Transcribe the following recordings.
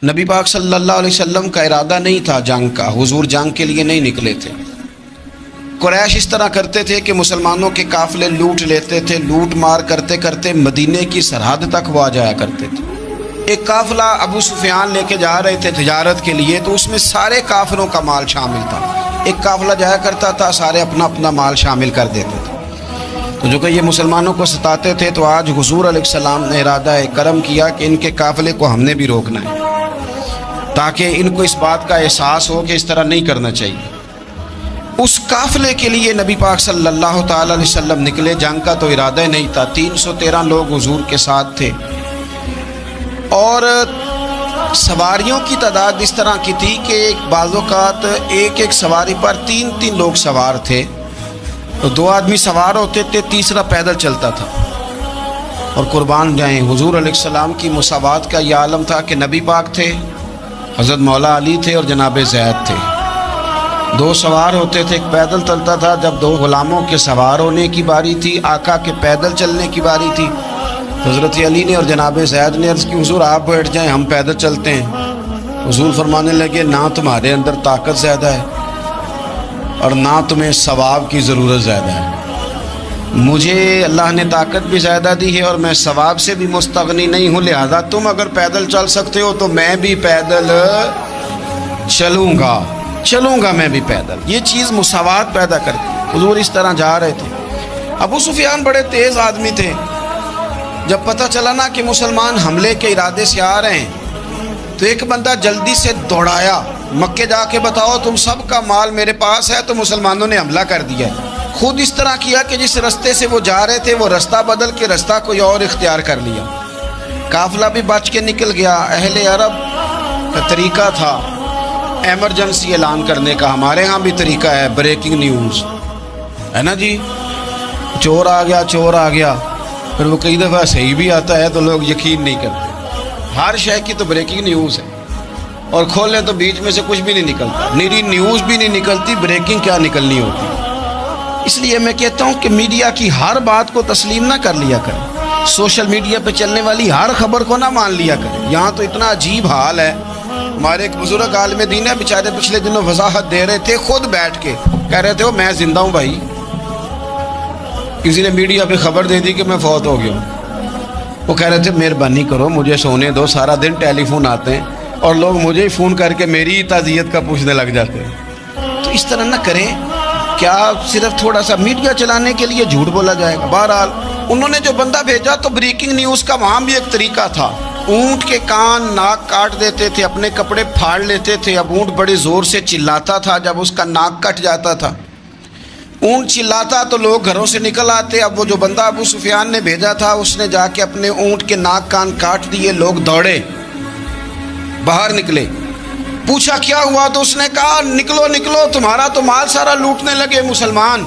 نبی پاک صلی اللہ علیہ وسلم کا ارادہ نہیں تھا جنگ کا، حضور جنگ کے لیے نہیں نکلے تھے۔ قریش اس طرح کرتے تھے کہ مسلمانوں کے قافلے لوٹ لیتے تھے، لوٹ مار کرتے کرتے مدینے کی سرحد تک وہ آ جایا کرتے تھے۔ ایک قافلہ ابو سفیان لے کے جا رہے تھے تجارت کے لیے، تو اس میں سارے کافروں کا مال شامل تھا۔ ایک قافلہ جایا کرتا تھا، سارے اپنا اپنا مال شامل کر دیتے تھے۔ تو جو کہ یہ مسلمانوں کو ستاتے تھے، تو آج حضور علیہ السلام نے ارادہ کرم کیا کہ ان کے قافلے کو ہم نے بھی روکنا ہے، تاکہ ان کو اس بات کا احساس ہو کہ اس طرح نہیں کرنا چاہیے۔ اس قافلے کے لیے نبی پاک صلی اللہ تعالی علیہ وسلم نکلے، جنگ کا تو ارادہ ہی نہیں تھا۔ 313 لوگ حضور کے ساتھ تھے، اور سواریوں کی تعداد اس طرح کی تھی کہ بعض اوقات ایک ایک سواری پر 3 لوگ سوار تھے، تو 2 آدمی سوار ہوتے تھے، تیسرا پیدل چلتا تھا۔ اور قربان جائیں، حضور علیہ السلام کی مساوات کا یہ عالم تھا کہ نبی پاک تھے، حضرت مولا علی تھے اور جناب زید تھے۔ 2 سوار ہوتے تھے، ایک پیدل چلتا تھا۔ جب 2 غلاموں کے سوار ہونے کی باری تھی، آقا کے پیدل چلنے کی باری تھی، حضرت علی نے اور جناب زید نے عرض کی حضور آپ بیٹھ جائیں، ہم پیدل چلتے ہیں۔ حضور فرمانے لگے نہ تمہارے اندر طاقت زیادہ ہے اور نہ تمہیں ثواب کی ضرورت زیادہ ہے، مجھے اللہ نے طاقت بھی زیادہ دی ہے اور میں ثواب سے بھی مستغنی نہیں ہوں، لہذا تم اگر پیدل چل سکتے ہو تو میں بھی پیدل چلوں گا میں بھی پیدل۔ یہ چیز مساوات پیدا کرتی۔ حضور اس طرح جا رہے تھے۔ ابو سفیان بڑے تیز آدمی تھے، جب پتہ چلا نا کہ مسلمان حملے کے ارادے سے آ رہے ہیں، تو ایک بندہ جلدی سے دوڑایا، مکے جا کے بتاؤ تم سب کا مال میرے پاس ہے، تو مسلمانوں نے حملہ کر دیا۔ خود اس طرح کیا کہ جس رستے سے وہ جا رہے تھے وہ رستہ بدل کے رستہ کوئی اور اختیار کر لیا۔ قافلہ بھی بچ کے نکل گیا۔ اہل عرب کا طریقہ تھا ایمرجنسی اعلان کرنے کا، ہمارے ہاں بھی طریقہ ہے بریکنگ نیوز، ہے نا جی، چور آ گیا، پھر وہ کئی دفعہ صحیح بھی آتا ہے تو لوگ یقین نہیں کرتے۔ ہر شے کی تو بریکنگ نیوز ہے، اور کھولیں تو بیچ میں سے کچھ بھی نہیں نکلتا، میری نیوز بھی نہیں نکلتی، بریکنگ کیا نکلنی ہوتی۔ اس لیے میں کہتا ہوں کہ میڈیا کی ہر بات کو تسلیم نہ کر لیا کریں، سوشل میڈیا پہ چلنے والی ہر خبر کو نہ مان لیا کریں۔ یہاں تو اتنا عجیب حال ہے، ہمارے ایک بزرگ عالم دین ہے، بیچارے پچھلے دنوں وضاحت دے رہے تھے، خود بیٹھ کے کہہ رہے تھے میں زندہ ہوں بھائی، کسی نے میڈیا پہ خبر دے دی کہ میں فوت ہو گیا ہوں۔ وہ کہہ رہے تھے مہربانی کرو مجھے سونے دو، سارا دن ٹیلی فون آتے ہیں اور لوگ مجھے ہی فون کر کے میری تعزیت کا پوچھنے لگ جاتے ہیں۔ تو اس طرح نہ کریں، کیا صرف تھوڑا سا میڈیا چلانے کے لیے جھوٹ بولا جائے گا؟ بہرحال انہوں نے جو بندہ بھیجا تو بریکنگ نیوز کا وہاں بھی ایک طریقہ تھا، اونٹ کے کان ناک کاٹ دیتے تھے، اپنے کپڑے پھاڑ لیتے تھے۔ اب اونٹ بڑے زور سے چلاتا تھا، جب اس کا ناک کٹ جاتا تھا، اونٹ چلاتا تو لوگ گھروں سے نکل آتے۔ اب وہ جو بندہ ابو سفیان نے بھیجا تھا، اس نے جا کے اپنے اونٹ کے ناک کان کاٹ دیے، لوگ دوڑے باہر نکلے، پوچھا کیا ہوا، تو اس نے کہا نکلو تمہارا تو مال سارا لوٹنے لگے مسلمان۔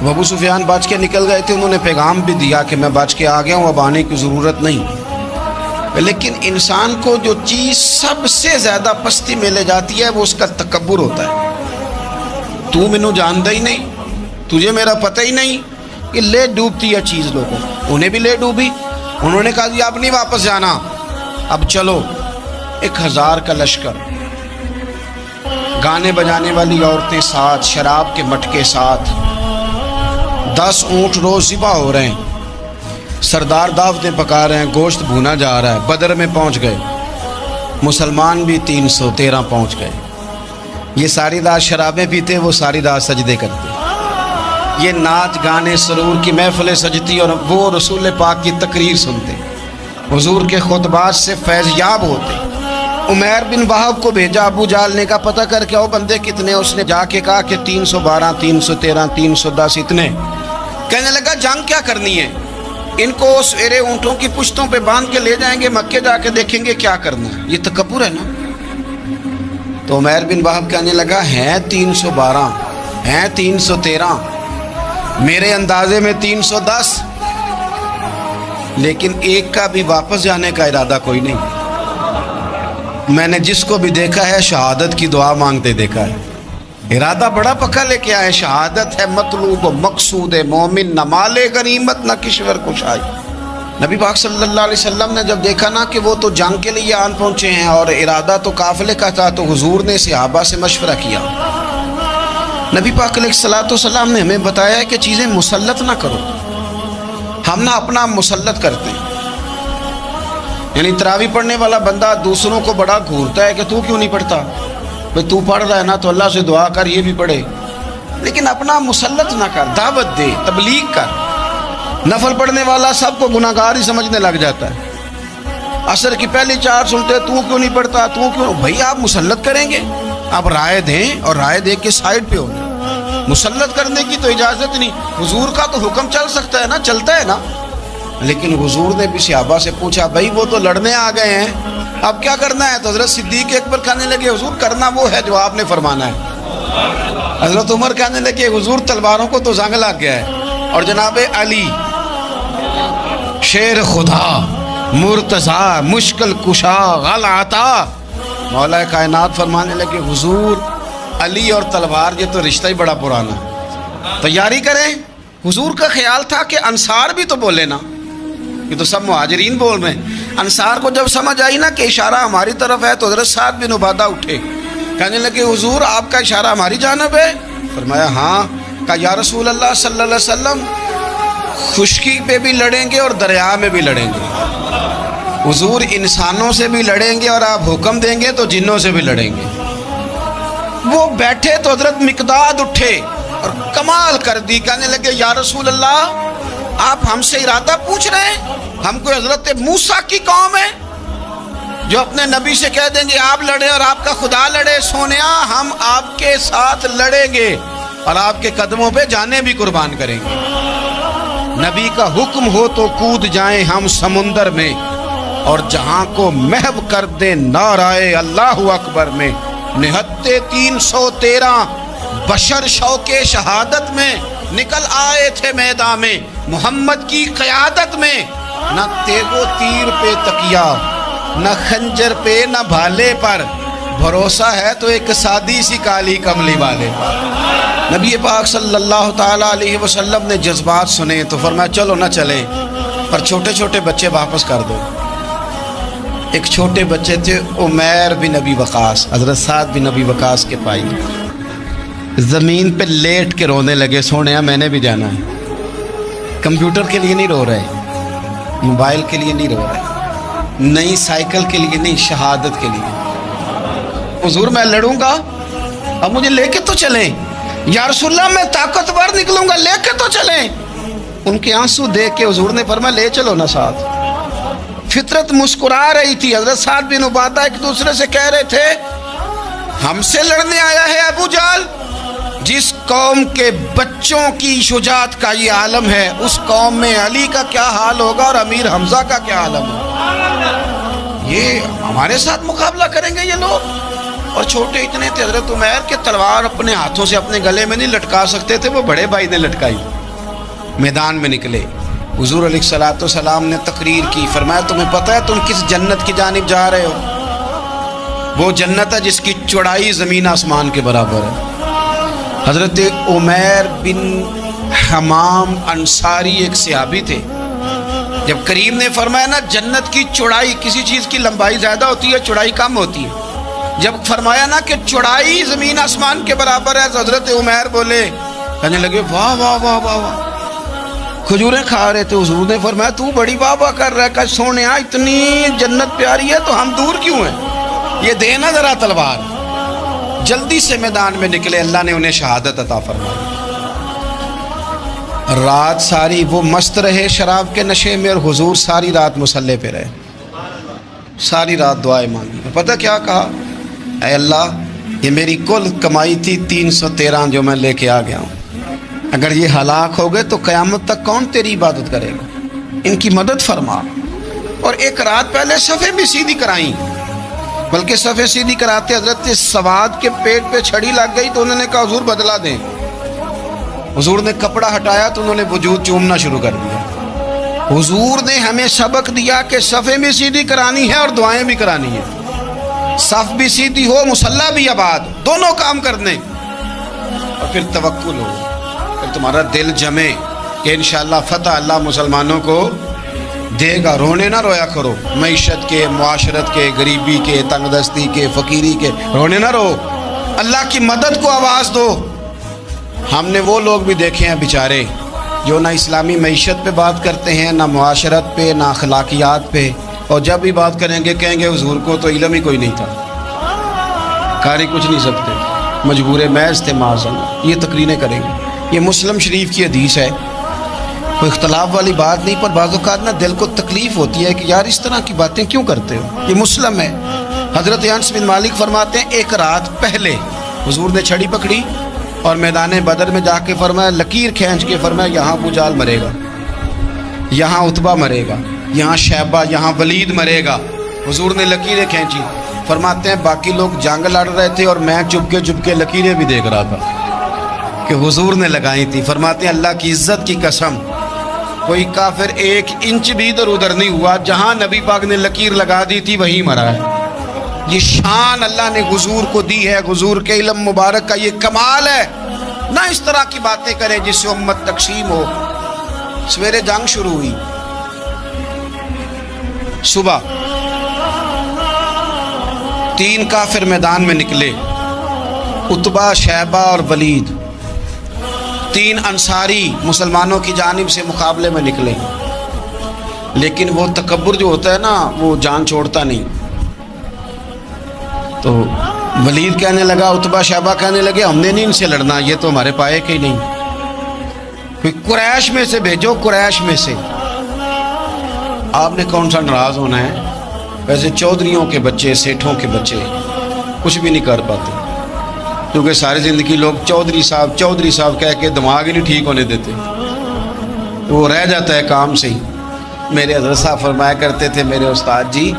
وہ ابو سفیان بچ کے نکل گئے تھے، انہوں نے پیغام بھی دیا کہ میں بچ کے آ گیا ہوں، اب آنے کی ضرورت نہیں۔ لیکن انسان کو جو چیز سب سے زیادہ پستی میں لے جاتی ہے وہ اس کا تکبر ہوتا ہے۔ تو مینوں جانتا ہی نہیں، تجھے میرا پتہ ہی نہیں، کہ لے ڈوبتی ہے چیز لوگوں، انہیں بھی لے ڈوبی۔ انہوں نے کہا جی اب نہیں واپس جانا، اب چلو۔ 1000 کا لشکر، گانے بجانے والی عورتیں ساتھ، شراب کے مٹکے ساتھ، 10 اونٹ روز ذبح ہو رہے ہیں، سردار دعوتیں پکا رہے ہیں، گوشت بھونا جا رہا ہے۔ بدر میں پہنچ گئے، مسلمان بھی 313 پہنچ گئے۔ یہ ساری رات شرابیں پیتے، وہ ساری رات سجدے کرتے، یہ ناچ گانے سرور کی محفلیں سجتی اور وہ رسول پاک کی تقریر سنتے، حضور کے خطبات سے فیض یاب ہوتے۔ عمیر بن وہب کو بھیجا ابو جہل نے کہا پتہ کر کے آؤ بندے کتنے، اس نے جا کے کہا کہ 312 313 310 اتنے۔ کہنے لگا جنگ کیا کرنی ہے، ان کو سویرے اونٹوں کی پشتوں پہ باندھ کے لے جائیں گے، مکے جا کے دیکھیں گے کیا کرنا ہے۔ یہ تکبر ہے نا۔ تو عمیر بن وہب کہنے لگا ہیں 312 ہیں 313، میرے اندازے میں 310، لیکن ایک کا بھی واپس جانے کا ارادہ کوئی نہیں۔ میں نے جس کو بھی دیکھا ہے شہادت کی دعا مانگتے دیکھا ہے، ارادہ بڑا پکا لے کے آئے، شہادت ہے مطلوب و مقصود مومن، نہ مال غنیمت نہ کشور کشائی۔ نبی پاک صلی اللہ علیہ وسلم نے جب دیکھا نا کہ وہ تو جنگ کے لیے آن پہنچے ہیں اور ارادہ تو قافلے کا تھا، تو حضور نے صحابہ سے مشورہ کیا. نبی پاک علیہ الصلوۃ والسلام نے ہمیں بتایا ہے کہ چیزیں مسلط نہ کرو. ہم نہ اپنا مسلط کرتے ہیں، یعنی تراویح پڑھنے والا بندہ دوسروں کو بڑا گھورتا ہے کہ تو کیوں نہیں پڑھتا، بھئی تو پڑھ رہا ہے نا تو اللہ سے دعا کر یہ بھی پڑھے، لیکن اپنا مسلط نہ کر، دعوت دے، تبلیغ کر. نفل پڑھنے والا سب کو گناہگار ہی سمجھنے لگ جاتا ہے. عصر کی پہلی 4 سنتے تو کیوں نہیں پڑھتا، تو کیوں. بھئی آپ مسلط کریں گے، آپ رائے دیں اور رائے دے کے سائڈ پہ ہو جائیں. مسلط کرنے کی تو اجازت نہیں. حضور کا تو حکم چل سکتا ہے نا، چلتا ہے نا. لیکن حضور نے بھی صحابہ سے پوچھا، بھئی وہ تو لڑنے آ گئے ہیں، اب کیا کرنا ہے؟ تو حضرت صدیق اکبر کہنے لگے، حضور کرنا وہ ہے جو آپ نے فرمانا ہے. حضرت عمر کہنے لگے، حضور تلواروں کو تو زنگ لگ گیا ہے. اور جناب علی شیر خدا مرتضیٰ مشکل کشا غل عطا، مولا کائنات فرمانے لگے، حضور علی اور تلوار یہ تو رشتہ ہی بڑا پرانا ہے، تیاری کریں. حضور کا خیال تھا کہ انصار بھی تو بولے نا، یہ تو سب مہاجرین بول رہے ہیں. انصار کو جب سمجھ آئی نا کہ اشارہ ہماری طرف ہے تو حضرت سعد بن عبادہ اٹھے، کہنے لگے، حضور آپ کا اشارہ ہماری جانب ہے؟ فرمایا ہاں. کہا یا رسول اللہ صلی اللہ علیہ وسلم خشکی پہ بھی لڑیں گے اور دریا میں بھی لڑیں گے. حضور انسانوں سے بھی لڑیں گے اور آپ حکم دیں گے تو جنوں سے بھی لڑیں گے. وہ بیٹھے تو حضرت مقداد اٹھے اور کمال کر دی، کہنے لگے یا رسول اللہ آپ ہم سے ارادہ پوچھ رہے ہیں؟ ہم کو حضرت موسیٰ کی قوم ہے جو اپنے نبی سے کہہ دیں گے آپ لڑیں اور آپ کا خدا لڑے. سونیا ہم آپ کے ساتھ لڑیں گے اور آپ کے قدموں پہ جانیں بھی قربان کریں گے. نبی کا حکم ہو تو کود جائیں ہم سمندر میں اور جہاں کو محو کر دیں نعرہ اللہ اکبر میں. نہتے 313 بشر شوق شہادت میں نکل آئے تھے میدان میں محمد کی قیادت میں. نہ تیغ و تیر پہ تکیا، نہ خنجر پہ، نہ بھالے پر، بھروسہ ہے تو ایک سادی سی کالی کملی والے. نبی پاک صلی اللہ تعالیٰ علیہ وسلم نے جذبات سنے تو فرمایا چلو نہ چلے، پر چھوٹے چھوٹے بچے واپس کر دو. ایک چھوٹے بچے تھے عمیر بن ابی وقاص، حضرت سعد بن ابی وقاص کے بھائی، زمین پہ لیٹ کے رونے لگے، سونیا میں نے بھی جانا ہے. کمپیوٹر کے لیے نہیں رو رہے، موبائل کے لیے نہیں رو رہے، نئی سائیکل کے لیے نہیں، شہادت کے لیے. حضور میں لڑوں گا، اب مجھے لے کے تو چلیں. یا رسول اللہ میں طاقتور نکلوں گا، لے کے تو چلیں. ان کے آنسو دیکھ کے حضور نے فرمایا لے چلو نا ساتھ. فطرت مسکرا رہی تھی. حضرت سعد بن عبادہ ایک دوسرے سے کہہ رہے تھے ہم سے لڑنے آیا ہے ابو جہل. جس قوم کے بچوں کی شجاعت کا یہ عالم ہے، اس قوم میں علی کا کیا حال ہوگا اور امیر حمزہ کا کیا عالم ہوگا. یہ ہمارے ساتھ مقابلہ کریں گے یہ لوگ. اور چھوٹے اتنے تھے حضرت عمیر کے تلوار اپنے ہاتھوں سے اپنے گلے میں نہیں لٹکا سکتے تھے، وہ بڑے بھائی نے لٹکائی. میدان میں نکلے، حضور علیہ الصلوۃ والسلام نے تقریر کی، فرمایا تمہیں پتہ ہے تم کس جنت کی جانب جا رہے ہو؟ وہ جنت ہے جس کی چوڑائی زمین آسمان کے برابر ہے. حضرت عمیر بن حمام انصاری ایک صحابی تھے. جب کریم نے فرمایا نا جنت کی چوڑائی، کسی چیز کی لمبائی زیادہ ہوتی ہے چوڑائی کم ہوتی ہے، جب فرمایا نا کہ چوڑائی زمین آسمان کے برابر ہے تو حضرت عمیر بولے، کہنے لگے واہ واہ واہ واہ واہ. کھجوریں کھا رہے تھے، حضور نے فرمایا تو بڑی واہ واہ کر رہا ہے، کہ سونیا اتنی جنت پیاری ہے تو ہم دور کیوں ہیں، یہ دینا ذرا تلوار. جلدی سے میدان میں نکلے، اللہ نے انہیں شہادت عطا فرمائی. رات ساری وہ مست رہے شراب کے نشے میں، اور حضور ساری رات مصلی پہ رہے، ساری رات دعائیں مانگی. پتہ کیا کہا؟ اے اللہ یہ میری کل کمائی تھی 313 جو میں لے کے آ گیا ہوں، اگر یہ ہلاک ہو گئے تو قیامت تک کون تیری عبادت کرے گا، ان کی مدد فرما. اور ایک رات پہلے صفیں بھی سیدھی کرائیں، بلکہ صفیں سیدھی کراتے حضرت سواد کے پیٹ پہ چھڑی لگ گئی تو انہوں نے کہا حضور بدلا دیں. حضور نے کپڑا ہٹایا تو انہوں نے وجود چومنا شروع کر دیا. حضور نے ہمیں سبق دیا کہ صفیں بھی سیدھی کرانی ہے اور دعائیں بھی کرانی ہیں. صف بھی سیدھی ہو، مصلی بھی آباد، دونوں کام کرنے، اور پھر توکل ہو، پھر تمہارا دل جمے کہ انشاءاللہ فتح اللہ مسلمانوں کو دے گا. رونے نہ رویا کرو, معیشت کے, معاشرت کے, غریبی کے, تنگ دستی کے, فقیری کے رونے نہ رو. اللہ کی مدد کو آواز دو. ہم نے وہ لوگ بھی دیکھے ہیں بیچارے جو نہ اسلامی معیشت پہ بات کرتے ہیں, نہ معاشرت پہ, نہ اخلاقیات پہ, اور جب بھی بات کریں گے کہیں گے حضور کو تو علم ہی کوئی نہیں تھا, قاری کچھ نہیں سکتے, مجبور محض تھے معاذ. یہ تقریریں کریں گے. یہ مسلم شریف کی حدیث ہے, کوئی اختلاف والی بات نہیں, پر بعض اوقات نا دل کو تکلیف ہوتی ہے کہ یار اس طرح کی باتیں کیوں کرتے ہو. یہ مسلم ہے. حضرت انس بن مالک فرماتے ہیں ایک رات پہلے حضور نے چھڑی پکڑی اور میدان بدر میں جا کے فرمایا, لکیر کھینچ کے فرمایا یہاں ابو جہل مرے گا, یہاں عتبہ مرے گا, یہاں شیبہ, یہاں ولید مرے گا. حضور نے لکیریں کھینچی. فرماتے ہیں باقی لوگ جنگ لڑ رہے تھے اور میں چپ کے لکیریں بھی دیکھ رہا تھا کہ حضور نے لگائی تھی. فرماتے ہیں اللہ کی عزت کی قسم کوئی کافر 1 انچ بھی ادھر ادھر نہیں ہوا, جہاں نبی پاک نے لکیر لگا دی تھی وہیں مرا ہے. یہ شان اللہ نے حضور کو دی ہے, حضور کے علم مبارک کا یہ کمال ہے. نہ اس طرح کی باتیں کریں جس سے امت تقسیم ہو. سویرے جنگ شروع ہوئی, صبح 3 کافر میدان میں نکلے, عتبہ, شیبہ اور ولید. 3 انصاری مسلمانوں کی جانب سے مقابلے میں نکلے, لیکن وہ تکبر جو ہوتا ہے نا وہ جان چھوڑتا نہیں. تو ولید کہنے لگا, عتبہ شیبہ کہنے لگے ہم نے نہیں ان سے لڑنا, یہ تو ہمارے پائے کے ہی نہیں, کوئی قریش میں سے بھیجو, قریش میں سے. آپ نے کون سا ناراض ہونا ہے, ویسے چودھریوں کے بچے, سیٹھوں کے بچے کچھ بھی نہیں کر پاتے, کیونکہ ساری زندگی لوگ چودھری صاحب کہہ کے دماغ ہی نہیں ٹھیک ہونے دیتے, وہ رہ جاتا ہے کام سے ہی. میرے حضرت صاحب فرمایا کرتے تھے, میرے استاد جی,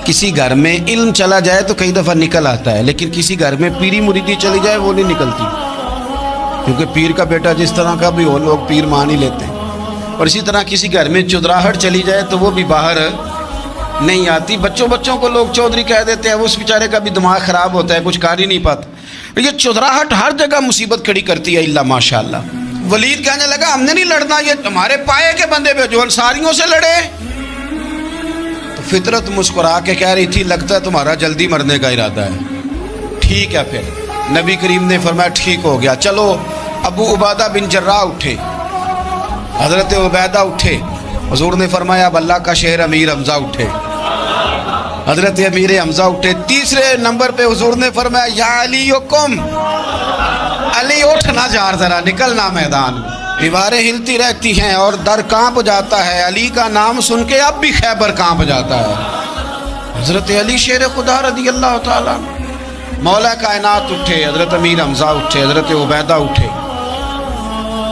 کسی گھر میں علم چلا جائے تو کئی دفعہ نکل آتا ہے, لیکن کسی گھر میں پیری مریدی چلی جائے وہ نہیں نکلتی, کیونکہ پیر کا بیٹا جس طرح کا بھی ہو لوگ پیر مان ہی لیتے ہیں. اور اسی طرح کسی گھر میں چودراہٹ چلی جائے تو وہ بھی باہر نہیں آتی. بچوں کو لوگ چودھری کہہ دیتے ہیں, اس بیچارے کا بھی دماغ خراب ہوتا ہے, کچھ کر ہی نہیں پاتا. یہ چودراہٹ ہر جگہ مصیبت کھڑی کرتی ہے الا ماشاء اللہ. ولید کہنے لگا ہم نے نہیں لڑنا, یہ ہمارے پائے کے بندے پہ جو انصاریوں سے لڑے. تو فطرت مسکرا کے کہہ رہی تھی لگتا ہے تمہارا جلدی مرنے کا ارادہ ہے. ٹھیک ہے, پھر نبی کریم نے فرمایا ٹھیک ہو گیا, چلو. ابو عبیدہ بن جراح اٹھے, حضرت عبیدہ اٹھے. حضور نے فرمایا اب اللہ کا شہر امیر حمزہ اٹھے. حضرت امیر حمزہ اٹھے. تیسرے نمبر پہ حضور نے فرمایا یا علی کم, علی اٹھنا جار, ذرا نکلنا میدان میں. دیواریں ہلتی رہتی ہیں اور در کانپ جاتا ہے, علی کا نام سن کے اب بھی خیبر کانپ جاتا ہے. حضرت علی شیر خدا رضی اللہ تعالیٰ, مولا کائنات اٹھے, حضرت امیر حمزہ اٹھے, حضرت عبیدہ اٹھے.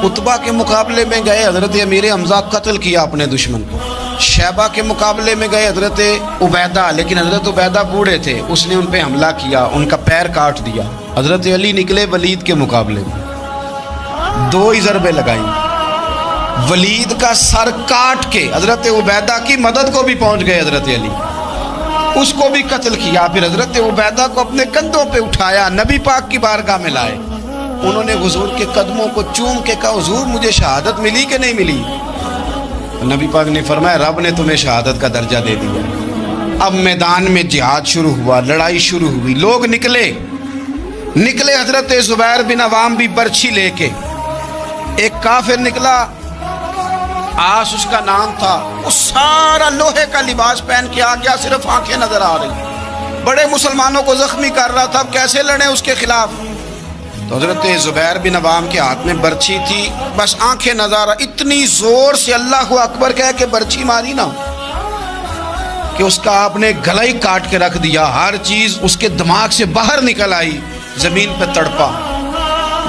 عتبہ کے مقابلے میں گئے, حضرت امیر حمزہ قتل کیا اپنے دشمن کو. شیبہ کے مقابلے میں گئے حضرت عبیدہ, لیکن حضرت عبیدہ بوڑھے تھے, اس نے ان پہ حملہ کیا, ان کا پیر کاٹ دیا. حضرت علی نکلے ولید کے مقابلے میں, 2 ہی ضربیں لگائیں, ولید کا سر کاٹ کے حضرت عبیدہ کی مدد کو بھی پہنچ گئے حضرت علی, اس کو بھی قتل کیا. پھر حضرت عبیدہ کو اپنے کندھوں پہ اٹھایا, نبی پاک کی بارگاہ میں لائے. انہوں نے حضور کے قدموں کو چوم کے کہا حضور مجھے شہادت ملی کہ نہیں ملی؟ نبی پاک نے فرمایا رب نے تمہیں شہادت کا درجہ دے دیا. اب میدان میں جہاد شروع ہوا, لڑائی شروع ہوئی, لوگ نکلے. حضرت زبیر بن عوام بھی برچھی لے کے. ایک کافر نکلا, آس اس کا نام تھا, وہ سارا لوہے کا لباس پہن کے آ گیا, صرف آنکھیں نظر آ رہی, بڑے مسلمانوں کو زخمی کر رہا تھا. اب کیسے لڑیں اس کے خلاف؟ تو حضرت زبیر بن عوام کے ہاتھ میں برچھی تھی, بس آنکھیں نظر, اتنی زور سے اللہ اکبر کہہ کے برچھی ماری نا کہ اس کا آپ نے گلا ہی کاٹ کے رکھ دیا, ہر چیز اس کے دماغ سے باہر نکل آئی, زمین پہ تڑپا.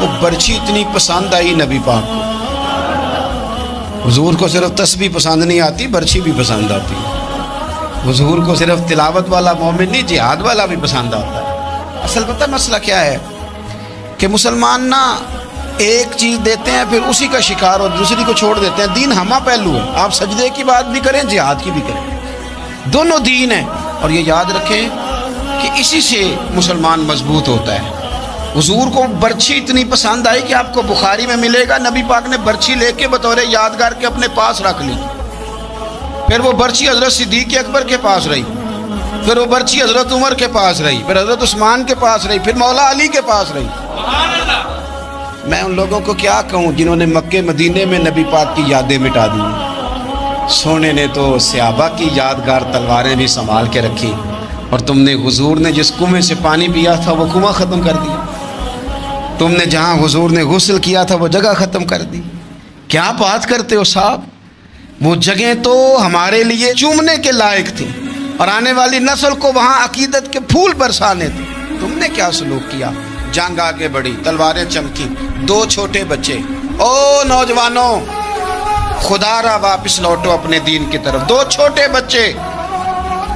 وہ برچھی اتنی پسند آئی نبی پاک کو. حضور کو صرف تسبیح پسند نہیں آتی, برچھی بھی پسند آتی. حضور کو صرف تلاوت والا مومن نہیں, جہاد والا بھی پسند آتا ہے. اصل پتہ مسئلہ کیا ہے کہ مسلمان نا ایک چیز دیتے ہیں پھر اسی کا شکار اور دوسری کو چھوڑ دیتے ہیں. دین ہمہ پہلو ہے, آپ سجدے کی بات بھی کریں, جہاد کی بھی کریں, دونوں دین ہیں. اور یہ یاد رکھیں کہ اسی سے مسلمان مضبوط ہوتا ہے. حضور کو برچھی اتنی پسند آئی کہ آپ کو بخاری میں ملے گا, نبی پاک نے برچھی لے کے بطور یادگار کے اپنے پاس رکھ لی. پھر وہ برچی حضرت صدیق اکبر کے پاس رہی، پھر وہ برچی حضرت عمر کے پاس رہی، پھر حضرت عثمان کے پاس رہی، پھر مولا علی کے پاس رہی۔ میں ان لوگوں کو کیا کہوں جنہوں نے مکے مدینے میں نبی پاک کی یادیں مٹا دی۔ سونے نے تو صحابہ کی یادگار تلواریں بھی سنبھال کے رکھی، اور تم نے حضور نے جس کنویں سے پانی پیا تھا وہ کنواں ختم کر دیا، تم نے جہاں حضور نے غسل کیا تھا وہ جگہ ختم کر دی۔ کیا بات کرتے ہو صاحب، وہ جگہیں تو ہمارے لیے چومنے کے لائق تھی اور آنے والی نسل کو وہاں عقیدت کے پھول برسانے تھے، تم نے کیا سلوک کیا؟ جنگ آگے بڑھی، تلواریں چمکی، 2 چھوٹے بچے۔ او نوجوانوں، خدا را واپس لوٹو اپنے دین کی طرف، 2 چھوٹے بچے،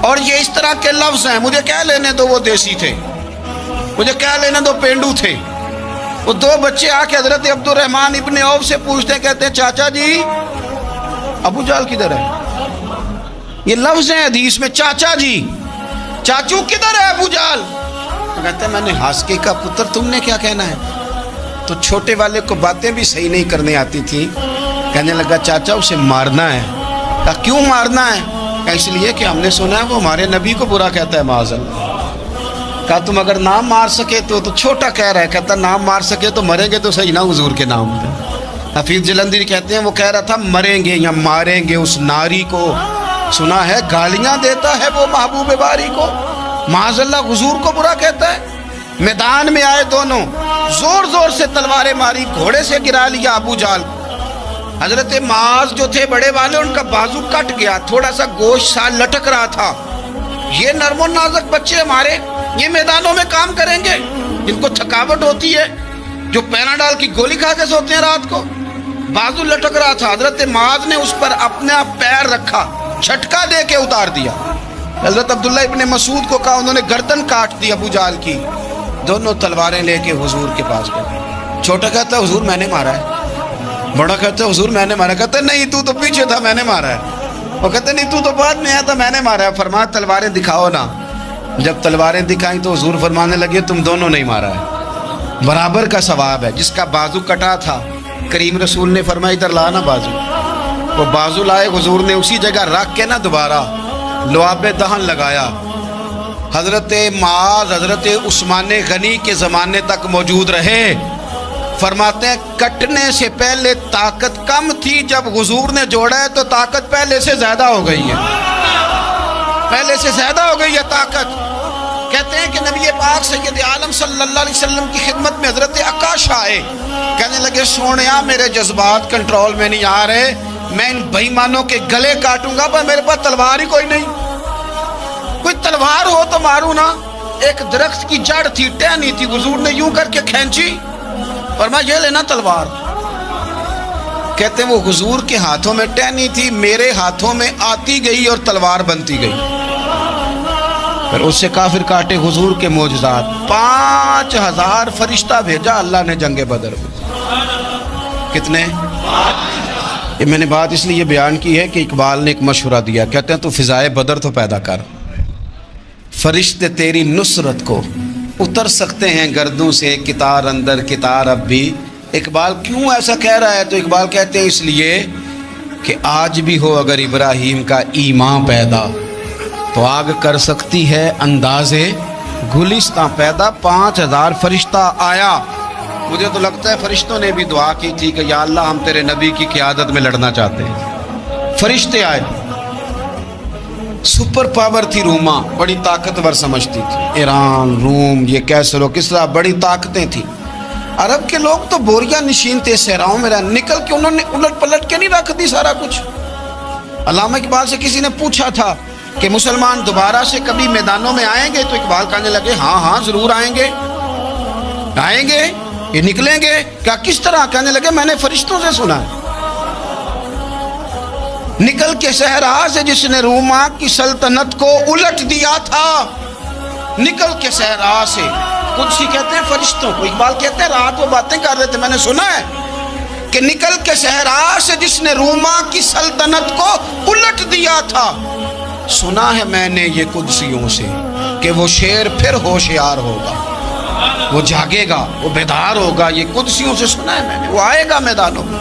اور یہ اس طرح کے لفظ ہیں، مجھے کیا لینے دو وہ دیسی تھے، مجھے کیا لینے دو پینڈو تھے۔ وہ 2 بچے آ کے حضرت عبد الرحمن ابن عوف سے پوچھتے ہیں، کہتے ہیں چاچا جی ابو جہل کدھر ہے؟ یہ لفظ ہیں حدیث میں، چاچا جی، چاچو کدھر ہے ابو جہل؟ کہتے ہیں میں نے ہاسکے کا پتر، تم نے کیا کہنا ہے؟ تو چھوٹے والے کو باتیں بھی صحیح نہیں کرنے آتی تھی، کہنے لگا چاچا اسے مارنا ہے۔ کہا کیوں مارنا ہے؟ کہا اس لیے کہ ہم نے سنا ہے وہ ہمارے نبی کو برا کہتا ہے معاذ اللہ۔ کہا تم اگر نام مار سکے تو چھوٹا کہہ رہا ہے، کہتا نام مار سکے تو مریں گے تو صحیح نا حضور کے نام پہ۔ حفیظ جلندری کہتے ہیں وہ کہہ رہا تھا مریں گے یا ماریں گے اس ناری کو، سنا ہے گالیاں دیتا ہے وہ محبوب باری کو، معاذ اللہ حضور کو برا کہتا ہے۔ میدان میں آئے دونوں، زور زور سے تلواریں ماری، گھوڑے سے گرا لیا ابو جہل۔ حضرت معاذ جو تھے بڑے والے، ان کا بازو کٹ گیا، تھوڑا سا گوشت سا لٹک رہا تھا۔ یہ نرم و نازک بچے ہمارے، یہ میدانوں میں کام کریں گے؟ ان کو تھکاوٹ ہوتی ہے، جو پیناڈال کی گولی کھا کے سوتے ہیں رات کو۔ بازو لٹک رہا تھا، حضرت معاذ نے اس پر اپنا پیر رکھا، جھٹکا دے کے اتار دیا۔ حضرت عبداللہ ابن مسعود کو کہا، انہوں نے گردن کاٹ دی ابو جہل کی۔ دونوں تلواریں لے کے حضور کے پاس گئے۔ چھوٹا کہتا ہے حضور میں نے مارا ہے، بڑا کہتا ہے حضور میں نے مارا ہے۔ کہتا ہے نہیں تو پیچھے تھا، میں نے مارا ہے۔ وہ کہتے نہیں تو بعد میں آیا تھا، میں نے مارا ہے۔ فرمایا تلواریں دکھاؤ نا۔ جب تلواریں دکھائیں تو حضور فرمانے لگے تم دونوں نہیں مارا ہے، برابر کا ثواب ہے۔ جس کا بازو کٹا تھا کریم رسول نے فرمایا ادھر لا نا بازو، وہ بازو لائے، حضور نے اسی جگہ رکھ کے نا دوبارہ لعاب دہن لگایا۔ حضرت معاذ حضرت عثمان غنی کے زمانے تک موجود رہے۔ فرماتے ہیں کٹنے سے پہلے طاقت کم تھی، جب حضور نے جوڑا ہے تو طاقت پہلے سے زیادہ ہو گئی ہے، پہلے سے زیادہ ہو گئی ہے طاقت۔ کہتے ہیں کہ نبی پاک سید عالم صلی اللہ علیہ وسلم کی خدمت میں حضرت عکاش آئے، کہنے لگے سونیا میرے جذبات کنٹرول میں نہیں آ رہے، میں ان بے ایمانوں کے گلے کاٹوں گا، پر میرے پاس تلوار ہی کوئی نہیں، کوئی تلوار ہو تو ماروں نا۔ ایک درخت کی جڑ تھی، ٹہنی تھی، حضور نے یوں کر کے کھینچی، فرمایا یہ لینا تلوار۔ کہتے ہیں وہ حضور کے ہاتھوں میں ٹہنی تھی، میرے ہاتھوں میں آتی گئی اور تلوار بنتی گئی۔ پھر اس سے کافر کاٹے حضور کے معجزات، 5000 فرشتہ بھیجا اللہ نے جنگ بدر میں۔ کتنے؟ یہ میں نے بات اس لیے بیان کی ہے کہ اقبال نے ایک مشورہ دیا، کہتے ہیں تو فضائے بدر تو پیدا کر، فرشتے تیری نصرت کو اتر سکتے ہیں گردوں سے، کتار اندر کتار اب بھی۔ اقبال کیوں ایسا کہہ رہا ہے؟ تو اقبال کہتے ہیں اس لیے کہ آج بھی ہو اگر ابراہیم کا ایمان پیدا تو آگ کر سکتی ہے انداز گلستان پیدا۔ 5000 فرشتہ آیا۔ مجھے تو لگتا ہے فرشتوں نے بھی دعا کی تھی کہ یا اللہ ہم تیرے نبی کی قیادت میں لڑنا چاہتے ہیں۔ فرشتے آئے، سپر پاور تھی روما، بڑی طاقتور سمجھتی تھی، ایران، روم، یہ کیسر و کسرا، بڑی طاقتیں تھیں۔ عرب کے لوگ تو بوریا نشین تھے، صحراؤں میں نکل کے انہوں نے الٹ پلٹ کے نہیں رکھ دی سارا کچھ۔ علامہ اقبال سے کسی نے پوچھا تھا کہ مسلمان دوبارہ سے کبھی میدانوں میں آئیں گے؟ تو اقبال کہنے لگے ہاں ہاں ضرور آئیں گے، آئیں گے، یہ نکلیں گے۔ کیا کس طرح؟ کہنے لگے میں نے فرشتوں سے سنا ہے، نکل کے صحرا سے جس نے روما کی سلطنت کو الٹ دیا تھا، نکل کے صحرا سے۔ قدسی کہتے ہیں فرشتوں کو، اقبال کہتے ہیں رات وہ باتیں کر رہے تھے، میں نے سنا ہے کہ نکل کے صحرا سے جس نے روما کی سلطنت کو الٹ دیا تھا، سنا ہے میں نے یہ قدسیوں سے کہ وہ شیر پھر ہوشیار ہوگا، وہ جاگے گا، وہ بیدار ہوگا۔ یہ قدسیوں سے سنا ہے میں نے، وہ آئے گا میدانوں میں۔